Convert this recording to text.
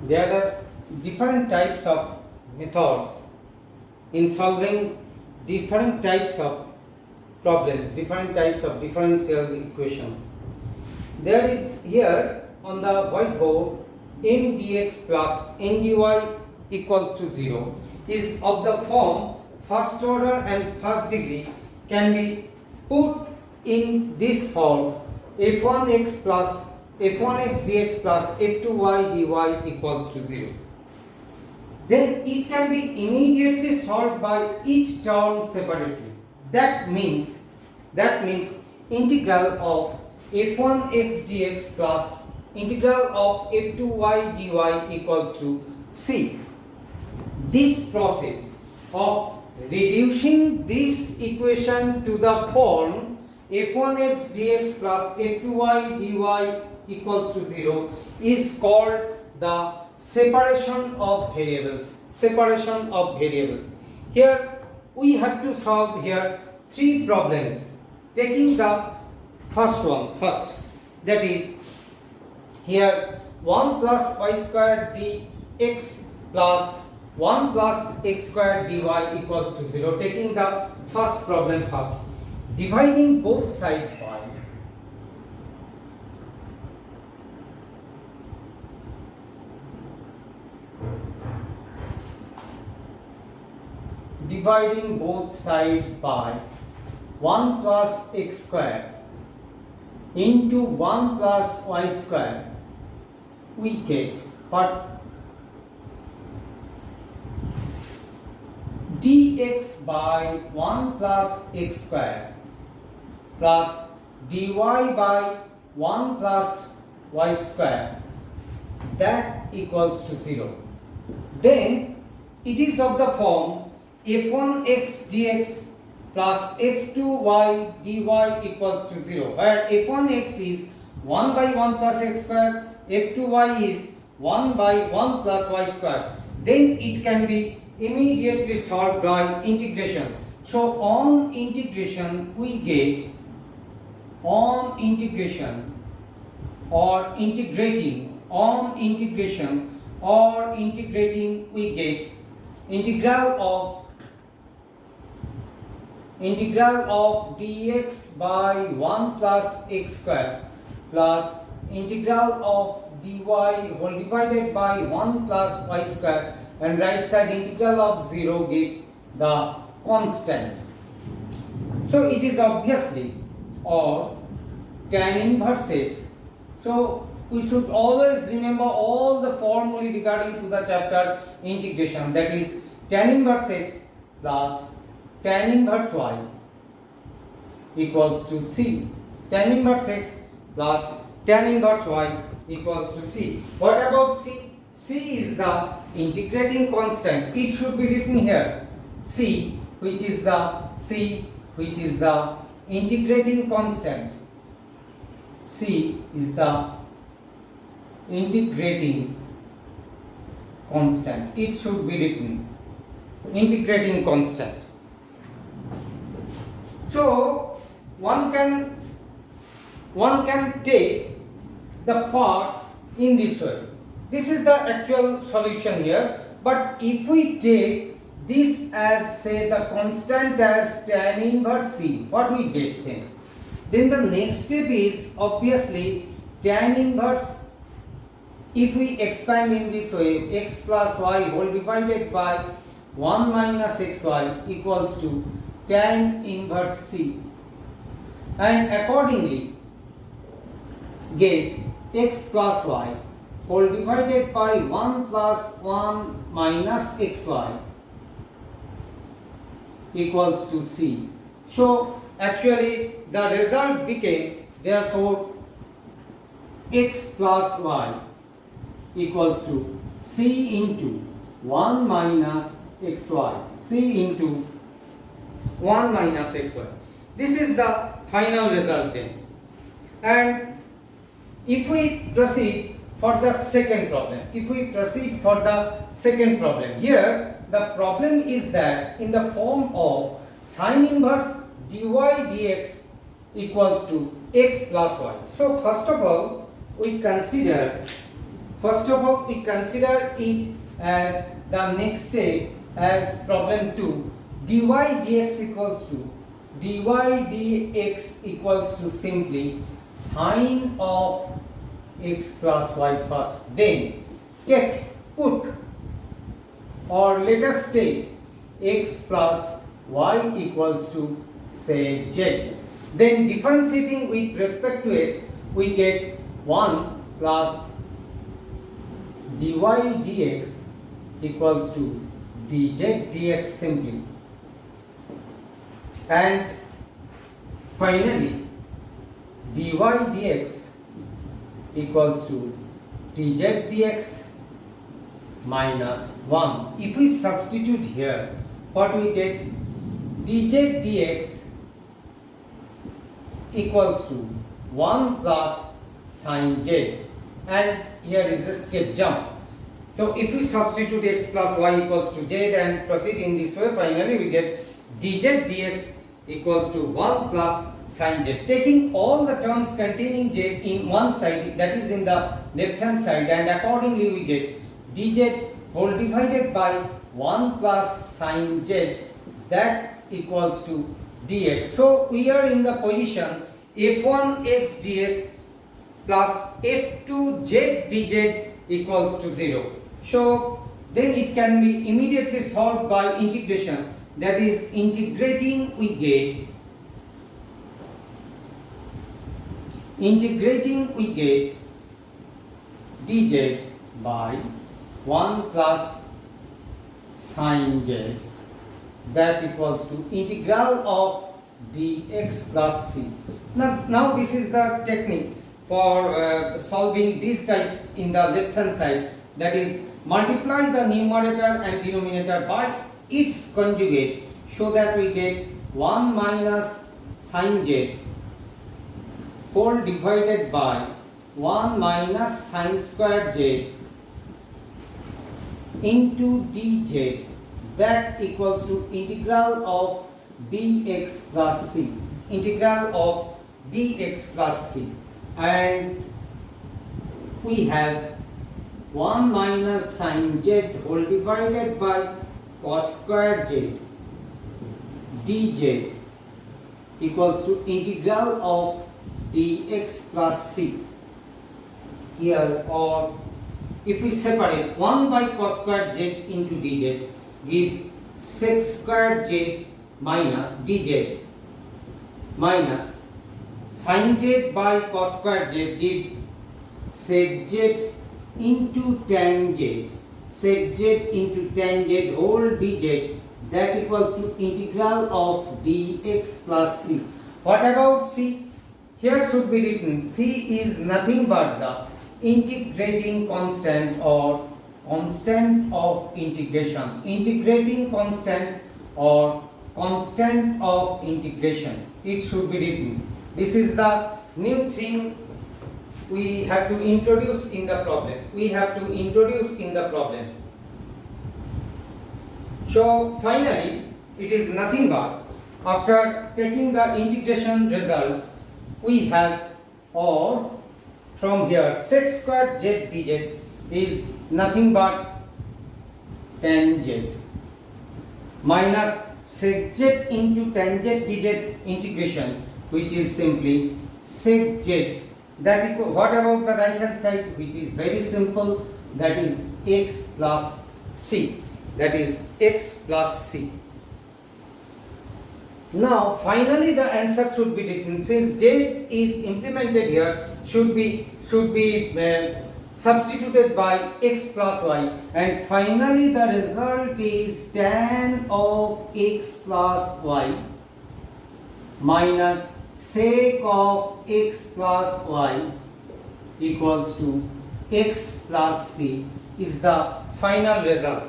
there are different types of methods in solving different types of problems, different types of differential equations. There is here on the whiteboard m dx plus n dy equals to 0 is of the form first order and first degree can be put in this form f1x plus f1x dx plus f2y dy equals to 0. Then it can be immediately solved by each term separately. That means integral of f1x dx plus integral of f2y dy equals to c. This process of reducing this equation to the form f1x dx plus f2y dy equals to 0 is called the separation of variables. Separation of variables. Here we have to solve here three problems. Taking the first one first, that is here 1 plus y squared dx plus 1 plus x squared dy equals to 0. Taking the first problem first, dividing both sides by dividing both sides by 1 plus x squared into 1 plus y squared, we get what dx by 1 plus x squared plus dy by 1 plus y squared, that equals to 0. Then it is of the form f1x dx plus f2y dy equals to 0, where f1x is 1 by 1 plus x squared, f2y is 1 by 1 plus y squared. Then it can be immediately solved by integration. So on integration we get, on integration or integrating, on integration or integrating we get integral of dx by 1 plus x squared plus integral of dy whole divided by 1 plus y squared, and right side integral of 0 gives the constant. So it is obviously or tan inverse x. So we should always remember all the formulae regarding to the chapter integration, that is tan inverse x plus tan inverse y equals to c. Tan inverse x plus tan inverse y equals to c. What about c? C is the integrating constant. It should be written here c, which is the integrating constant. C is the integrating constant. It should be written integrating constant. So one can take the part in this way. This is the actual solution here, but if we take this as, say, the constant as tan inverse c, what we get then? Then the next step is obviously tan inverse. If we expand in this way, x plus y whole divided by 1 minus xy equals to tan inverse c, and accordingly get x plus y whole divided by 1 plus 1 minus xy equals to c. So actually the result became therefore x plus y equals to c into 1 minus xy, c into 1 minus xy. This is the final result then. And if we proceed for the second problem, here the problem is that in the form of sin inverse dy dx equals to x plus y. So first of all we consider First of all, we consider it as the next step as problem 2. dy dx equals to simply sine of x plus y first. Then put or let us take x plus y equals to say z. Then differentiating with respect to x, we get 1 plus dy dx equals to dz dx simply. And finally, dy dx equals to dz dx minus 1. If we substitute here, what we get? dz dx equals to 1 plus sine z, and here is the step jump. So if we substitute x plus y equals to z and proceed in this way, finally we get dz dx equals to 1 plus sine z. Taking all the terms containing z in one side, that is in the left hand side, and accordingly we get dz whole divided by 1 plus sine z, that equals to dx. So we are in the position f1 x dx plus f2 z dz equals to 0. So then it can be immediately solved by integration, that is integrating we get dz by 1 plus sine z, that equals to integral of dx plus c. Now this is the technique for solving this type in the left hand side, that is multiply the numerator and denominator by its conjugate, so that we get 1 minus sine z whole divided by 1 minus sine square z into dz, that equals to integral of dx plus c, and we have 1 minus sine z whole divided by cos square z dz equals to integral of dx plus c here. Or if we separate 1 by cos square z into dz gives sec square z minus dz minus sin z by cos square z give sec z into tan z, whole dz, that equals to integral of dx plus c. What about c? Here should be written c is nothing but the integrating constant or constant of integration. Constant of integration. It should be written. This is the new thing we have to introduce in the problem. So finally, it is nothing but, after taking the integration result, we have, or from here sec square z dz is nothing but tan z minus sec z into tan z dz integration, which is simply sec z. That equal, what about the right hand side, which is very simple, that is x plus c. Now finally the answer should be written, since z is implemented here, should be substituted by x plus y, and finally the result is tan of x plus y minus sec of x plus y equals to x plus c is the final result.